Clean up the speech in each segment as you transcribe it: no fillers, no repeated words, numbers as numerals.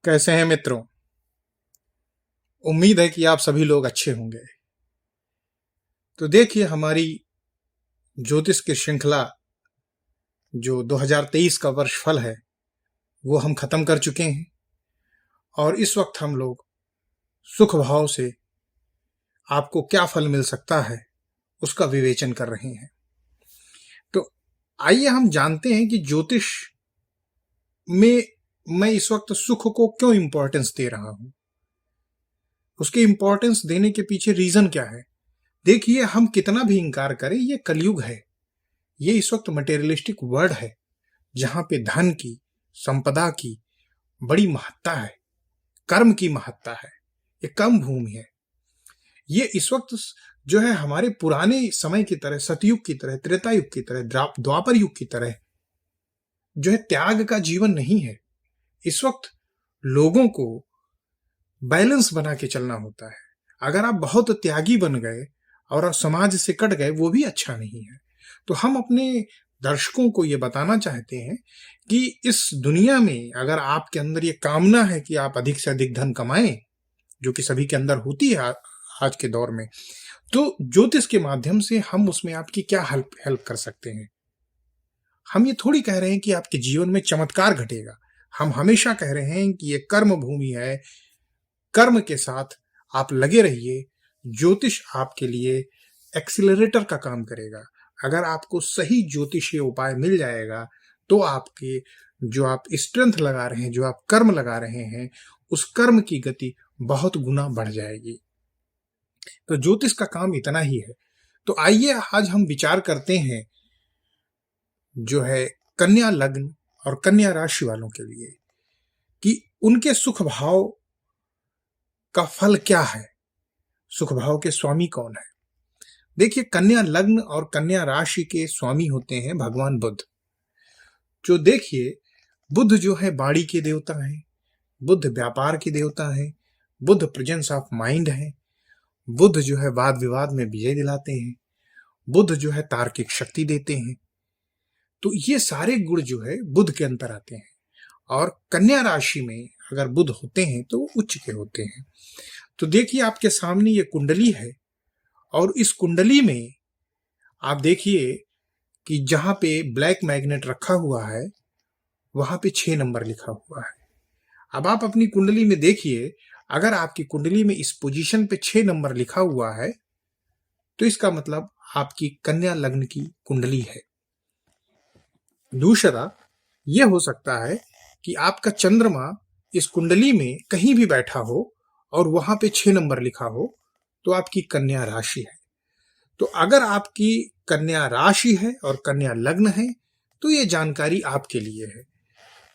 कैसे हैं मित्रों। उम्मीद है कि आप सभी लोग अच्छे होंगे। तो देखिए, हमारी ज्योतिष की श्रृंखला जो 2023 का वर्षफल है वो हम खत्म कर चुके हैं और इस वक्त हम लोग सुख भाव से आपको क्या फल मिल सकता है उसका विवेचन कर रहे हैं। तो आइए हम जानते हैं कि ज्योतिष में मैं इस वक्त सुख को क्यों इंपॉर्टेंस दे रहा हूं, उसके इंपॉर्टेंस देने के पीछे रीजन क्या है। देखिए, हम कितना भी इंकार करें, ये कलयुग है, ये इस वक्त मटेरियलिस्टिक वर्ल्ड है जहां पे धन की, संपदा की बड़ी महत्ता है, कर्म की महत्ता है। ये कम भूमि है। ये इस वक्त जो है हमारे पुराने समय की तरह, सतयुग की तरह, त्रेता युग की तरह, द्वापर युग की तरह जो है त्याग का जीवन नहीं है। इस वक्त लोगों को बैलेंस बना के चलना होता है। अगर आप बहुत त्यागी बन गए और समाज से कट गए, वो भी अच्छा नहीं है। तो हम अपने दर्शकों को ये बताना चाहते हैं कि इस दुनिया में अगर आपके अंदर ये कामना है कि आप अधिक से अधिक धन कमाएं, जो कि सभी के अंदर होती है आज के दौर में, तो ज्योतिष के माध्यम से हम उसमें आपकी क्या हेल्प कर सकते हैं। हम ये थोड़ी कह रहे हैं कि आपके जीवन में चमत्कार घटेगा। हम हमेशा कह रहे हैं कि ये कर्म भूमि है, कर्म के साथ आप लगे रहिए। ज्योतिष आपके लिए एक्सीलरेटर का काम करेगा। अगर आपको सही ज्योतिषीय उपाय मिल जाएगा तो आपके जो आप स्ट्रेंथ लगा रहे हैं, जो आप कर्म लगा रहे हैं, उस कर्म की गति बहुत गुना बढ़ जाएगी। तो ज्योतिष का काम इतना ही है। तो आइए आज हम विचार करते हैं जो है कन्या लग्न और कन्या राशि वालों के लिए कि उनके सुख भाव का फल क्या है, सुख भाव के स्वामी कौन है। देखिए, कन्या लग्न और कन्या राशि के स्वामी होते हैं भगवान बुध। जो देखिए, बुध जो है बाड़ी के देवता हैं, बुध व्यापार के देवता हैं, बुध प्रेजेंस ऑफ माइंड है, बुध जो है वाद विवाद में विजय दिलाते हैं, बुध जो है तार्किक शक्ति देते हैं। तो ये सारे गुण जो है बुध के अंतर आते हैं। और कन्या राशि में अगर बुध होते हैं तो उच्च के होते हैं। तो देखिए, आपके सामने ये कुंडली है और इस कुंडली में आप देखिए कि जहां पे ब्लैक मैग्नेट रखा हुआ है वहां पे 6 नंबर लिखा हुआ है। अब आप अपनी कुंडली में देखिए, अगर आपकी कुंडली में इस पोजीशन पे 6 नंबर लिखा हुआ है तो इसका मतलब आपकी कन्या लग्न की कुंडली है। दूसरा ये हो सकता है कि आपका चंद्रमा इस कुंडली में कहीं भी बैठा हो और वहां पे 6 नंबर लिखा हो तो आपकी कन्या राशि है। तो अगर आपकी कन्या राशि है और कन्या लग्न है तो ये जानकारी आपके लिए है।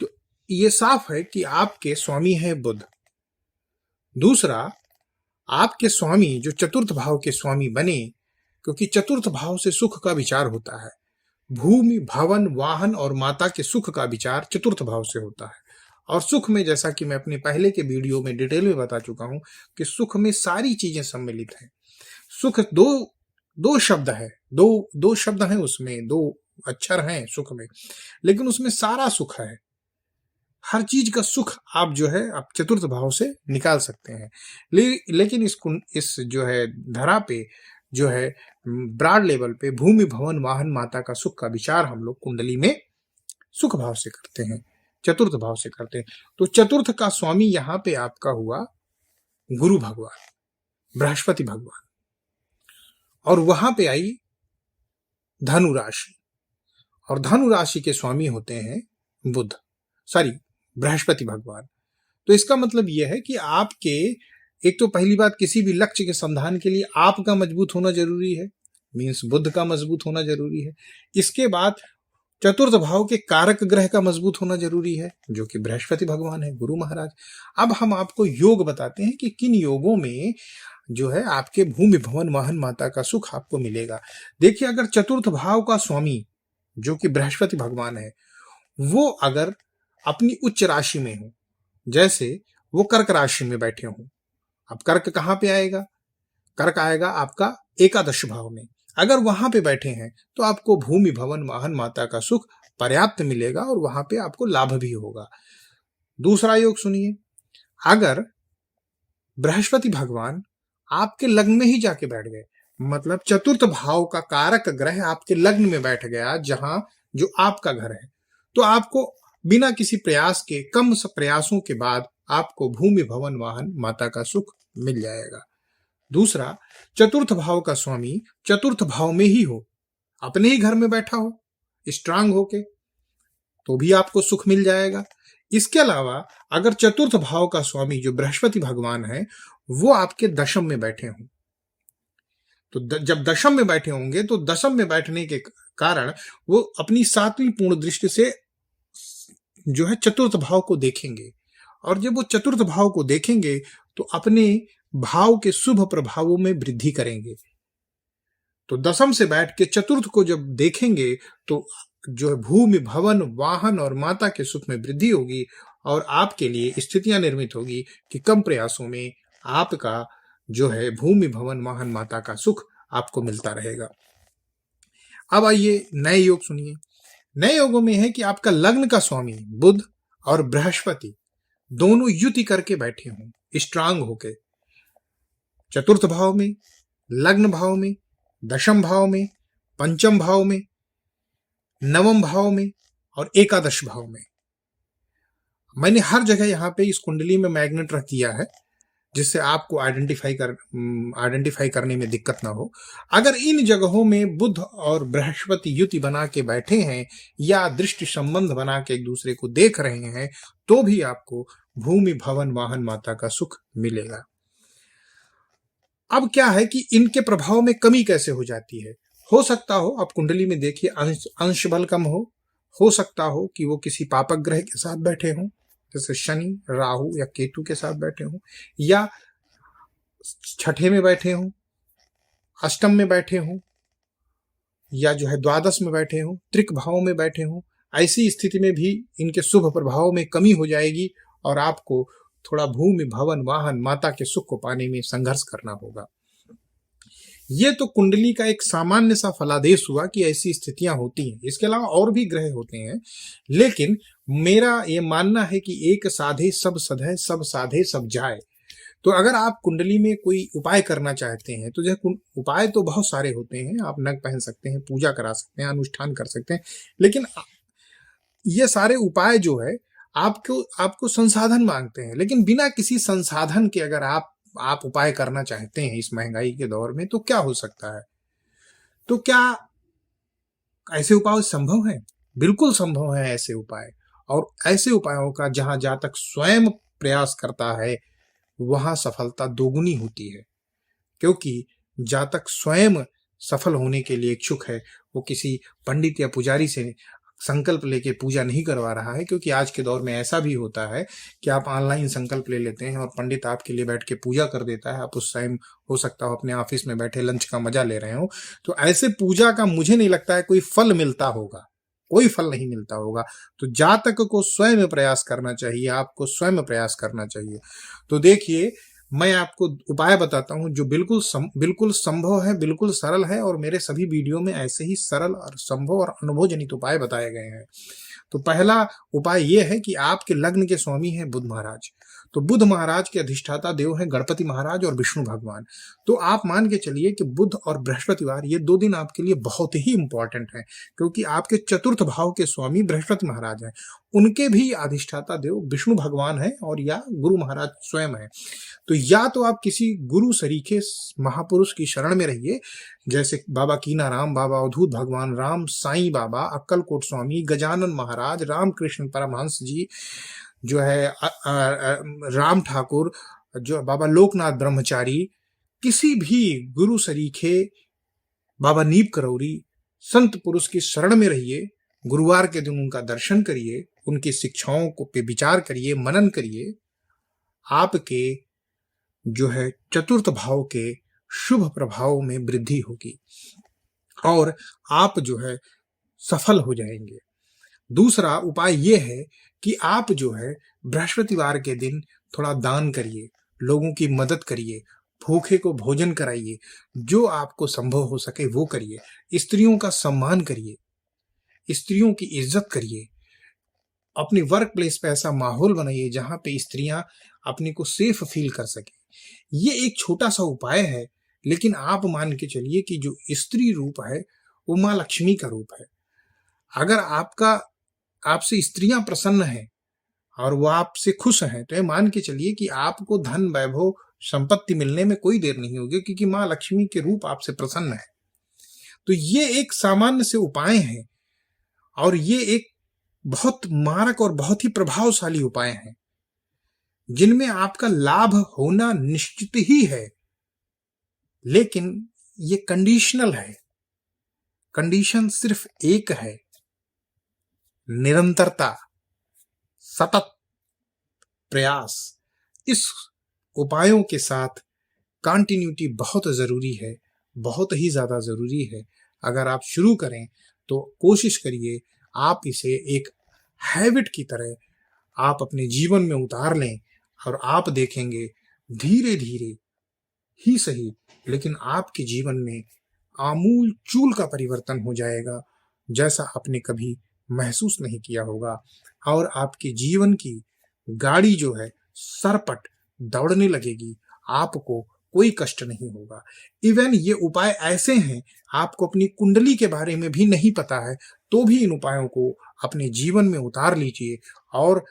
तो ये साफ है कि आपके स्वामी है बुध। दूसरा, आपके स्वामी जो चतुर्थ भाव के स्वामी बने, क्योंकि चतुर्थ भाव से सुख का विचार होता है। भूमि, भवन, वाहन और माता के सुख का विचार चतुर्थ भाव से होता है। और सुख में, जैसा कि मैं अपने पहले के वीडियो में डिटेल में बता चुका हूं कि सुख में सारी चीजें सम्मिलित हैं। सुख दो शब्द है, दो शब्द हैं, उसमें 2 अक्षर हैं सुख में, लेकिन उसमें सारा सुख है। हर चीज का सुख आप जो है आप चतुर्थ भाव से निकाल सकते हैं। लेकिन इस जो है धरा पे जो है ब्रॉड लेवल पे भूमि, भवन, वाहन, माता का सुख का विचार हम लोग कुंडली में सुख भाव से करते हैं, चतुर्थ भाव से करते हैं। तो चतुर्थ का स्वामी यहां पे आपका हुआ गुरु भगवान, बृहस्पति भगवान, और वहां पे आई धनु राशि, और धनु राशि के स्वामी होते हैं बृहस्पति भगवान। तो इसका मतलब यह है कि आपके, एक तो पहली बात, किसी भी लक्ष्य के संधान के लिए आपका मजबूत होना जरूरी है, मीन्स बुध का मजबूत होना जरूरी है। इसके बाद चतुर्थ भाव के कारक ग्रह का मजबूत होना जरूरी है, जो कि बृहस्पति भगवान है, गुरु महाराज। अब हम आपको योग बताते हैं कि किन योगों में जो है आपके भूमि, भवन, वाहन, माता का सुख आपको मिलेगा। देखिए, अगर चतुर्थ भाव का स्वामी जो कि बृहस्पति भगवान है, वो अगर अपनी उच्च राशि में हो, जैसे वो कर्क राशि में बैठे हों, अब कर्क कहां पे आएगा, कर्क आएगा आपका एकादश भाव में। अगर वहां पे बैठे हैं तो आपको भूमि, भवन, वाहन, माता का सुख पर्याप्त मिलेगा और वहां पे आपको लाभ भी होगा। दूसरा योग सुनिए, अगर बृहस्पति भगवान आपके लग्न में ही जाके बैठ गए, मतलब चतुर्थ भाव का कारक ग्रह आपके लग्न में बैठ गया, जहां जो आपका घर है, तो आपको बिना किसी प्रयास के, कम प्रयासों के बाद आपको भूमि भवन वाहन माता का सुख मिल जाएगा। दूसरा, चतुर्थ भाव का स्वामी चतुर्थ भाव में ही हो, अपने ही घर में बैठा हो स्ट्रांग होके, तो भी आपको सुख मिल जाएगा। इसके अलावा अगर चतुर्थ भाव का स्वामी जो बृहस्पति भगवान है वो आपके दशम में बैठे हों, तो जब दशम में बैठे होंगे तो दशम में बैठने के कारण वो अपनी सातवीं पूर्ण दृष्टि से जो है चतुर्थ भाव को देखेंगे, और जब वो चतुर्थ भाव को देखेंगे तो अपने भाव के शुभ प्रभावों में वृद्धि करेंगे। तो दशम से बैठ के चतुर्थ को जब देखेंगे तो जो है भूमि भवन वाहन और माता के सुख में वृद्धि होगी, और आपके लिए स्थितियां निर्मित होगी कि कम प्रयासों में आपका जो है भूमि भवन वाहन माता का सुख आपको मिलता रहेगा। अब आइए नए योग सुनिए। नए योगों में है कि आपका लग्न का स्वामी बुध और बृहस्पति दोनों युति करके बैठे हों स्ट्रांग होके, चतुर्थ भाव में, लग्न भाव में, दशम भाव में, पंचम भाव में, नवम भाव में और एकादश भाव में। मैंने हर जगह यहाँ पे इस कुंडली में मैग्नेट रख दिया है जिससे आपको आइडेंटिफाई करने में दिक्कत ना हो। अगर इन जगहों में बुध और बृहस्पति युति बना के बैठे हैं या दृष्टि संबंध बना के एक दूसरे को देख रहे हैं तो भी आपको भूमि भवन वाहन माता का सुख मिलेगा। अब क्या है कि इनके प्रभाव में कमी कैसे हो जाती है। हो सकता हो आप कुंडली में देखिए अंश बल कम हो सकता हो कि वो किसी पापक ग्रह के साथ बैठे हों, जैसे शनि, राहु या केतु के साथ बैठे हों, या छठे में बैठे हों, अष्टम में बैठे हों, या जो है द्वादश में बैठे हों, त्रिक भाव में बैठे हों। ऐसी स्थिति में भी इनके शुभ प्रभाव में कमी हो जाएगी और आपको थोड़ा भूमि भवन वाहन माता के सुख को पाने में संघर्ष करना होगा। ये तो कुंडली का एक सामान्य सा फलादेश हुआ कि ऐसी स्थितियां होती हैं। इसके अलावा और भी ग्रह होते हैं, लेकिन मेरा ये मानना है कि एक साधे सब सधे, सब साधे सब जाए। तो अगर आप कुंडली में कोई उपाय करना चाहते हैं तो जो उपाय तो बहुत सारे होते हैं, आप नग पहन सकते हैं, पूजा करा सकते हैं, अनुष्ठान कर सकते हैं, लेकिन ये सारे उपाय जो है आपको संसाधन मांगते हैं। लेकिन बिना किसी संसाधन के अगर आप उपाय करना चाहते हैं इस महंगाई के दौर में तो क्या हो सकता है। तो क्या ऐसे उपाय संभव हैं? बिल्कुल संभव है ऐसे उपाय, और ऐसे उपायों का जहां जातक स्वयं प्रयास करता है वहां सफलता दोगुनी होती है, क्योंकि जातक स्वयं सफल होने के लिए इच्छुक है, वो किसी पंडित या पुजारी से संकल्प लेके पूजा नहीं करवा रहा है। क्योंकि आज के दौर में ऐसा भी होता है कि आप ऑनलाइन संकल्प ले लेते हैं और पंडित आपके लिए बैठ के पूजा कर देता है। आप उस टाइम हो सकता हो अपने ऑफिस में बैठे लंच का मजा ले रहे हो, तो ऐसे पूजा का मुझे नहीं लगता है कोई फल मिलता होगा, कोई फल नहीं मिलता होगा। तो जातक को स्वयं प्रयास करना चाहिए, आपको स्वयं प्रयास करना चाहिए। तो देखिए, मैं आपको उपाय बताता हूं जो बिल्कुल संभव है, बिल्कुल सरल है, और मेरे सभी वीडियो में ऐसे ही सरल और संभव और अनुभवजनित उपाय बताए गए हैं। तो पहला उपाय यह है कि आपके लग्न के स्वामी हैं बुध महाराज। तो बुध महाराज के अधिष्ठाता देव हैं गणपति महाराज और विष्णु भगवान। तो आप मान के चलिए कि बुध और बृहस्पतिवार ये 2 दिन आपके लिए बहुत ही इंपॉर्टेंट हैं, क्योंकि आपके चतुर्थ भाव के स्वामी बृहस्पति महाराज हैं, उनके भी अधिष्ठाता देव विष्णु भगवान है और या गुरु महाराज स्वयं है। तो या तो आप किसी गुरु सरीखे महापुरुष की शरण में रहिए, जैसे बाबा कीनाराम, बाबा अवधूत भगवान राम, साईं बाबा, अक्कलकोट स्वामी, गजानन महाराज, रामकृष्ण परमहंस जी, जो है राम ठाकुर, जो बाबा लोकनाथ ब्रह्मचारी, किसी भी गुरु सरीखे, बाबा नीप करौरी, संत पुरुष की शरण में रहिए। गुरुवार के दिन उनका दर्शन करिए, उनकी शिक्षाओं को पे विचार करिए, मनन करिए। आपके जो है चतुर्थ भाव के शुभ प्रभाव में वृद्धि होगी और आप जो है सफल हो जाएंगे। दूसरा उपाय यह है कि आप जो है बृहस्पतिवार के दिन थोड़ा दान करिए, लोगों की मदद करिए, भूखे को भोजन कराइए, जो आपको संभव हो सके वो करिए। स्त्रियों का सम्मान करिए, स्त्रियों की इज्जत करिए, अपनी वर्क प्लेस पे ऐसा माहौल बनाइए जहां पे स्त्रियां अपने को सेफ फील कर सके। ये एक छोटा सा उपाय है, लेकिन आप मान के चलिए कि जो स्त्री रूप है वो माँ लक्ष्मी का रूप है। अगर आपसे स्त्रियां प्रसन्न हैं और वो आपसे खुश हैं, तो ये मान के चलिए कि आपको धन वैभव संपत्ति मिलने में कोई देर नहीं होगी, क्योंकि माँ लक्ष्मी के रूप आपसे प्रसन्न है। तो ये एक सामान्य से उपाय हैं और ये एक बहुत मारक और बहुत ही प्रभावशाली उपाय हैं, जिनमें आपका लाभ होना निश्चित ही है। लेकिन ये कंडीशनल है। कंडीशन सिर्फ एक है, निरंतरता, सतत प्रयास। इस उपायों के साथ कंटिन्यूटी बहुत जरूरी है, बहुत ही ज्यादा जरूरी है। अगर आप शुरू करें तो कोशिश करिए आप इसे एक हैबिट की तरह आप अपने जीवन में उतार लें, और आप देखेंगे धीरे धीरे ही सही, लेकिन आपके जीवन में आमूल चूल का परिवर्तन हो जाएगा, जैसा आपने कभी महसूस नहीं किया होगा। और आपके जीवन की गाड़ी जो है सरपट दौड़ने लगेगी, आपको कोई कष्ट नहीं होगा। इवन ये उपाय ऐसे हैं, आपको अपनी कुंडली के बारे में भी नहीं पता है तो भी इन उपायों को अपने जीवन में उतार लीजिए और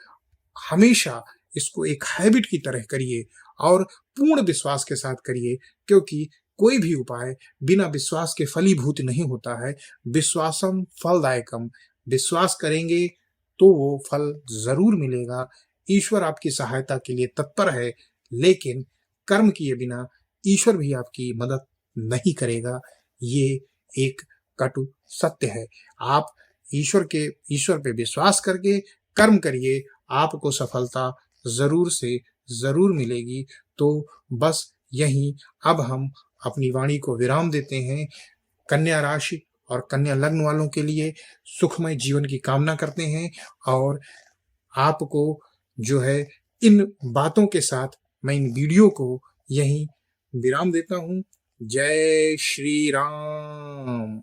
हमेशा इसको एक हैबिट की तरह करिए और पूर्ण विश्वास के साथ करिए, क्योंकि कोई भी उपाय बिना विश्वास के फलीभूत नहीं होता है। विश्वासम फलदायकम, विश्वास करेंगे तो वो फल जरूर मिलेगा। ईश्वर आपकी सहायता के लिए तत्पर है, लेकिन कर्म किए बिना ईश्वर भी आपकी मदद नहीं करेगा। ये एक कटु सत्य है। आप ईश्वर पे विश्वास करके कर्म करिए, आपको सफलता जरूर से जरूर मिलेगी। तो बस यहीं अब हम अपनी वाणी को विराम देते हैं। कन्या राशि और कन्या लग्न वालों के लिए सुखमय जीवन की कामना करते हैं, और आपको जो है इन बातों के साथ मैं इन वीडियो को यहीं विराम देता हूं। जय श्री राम।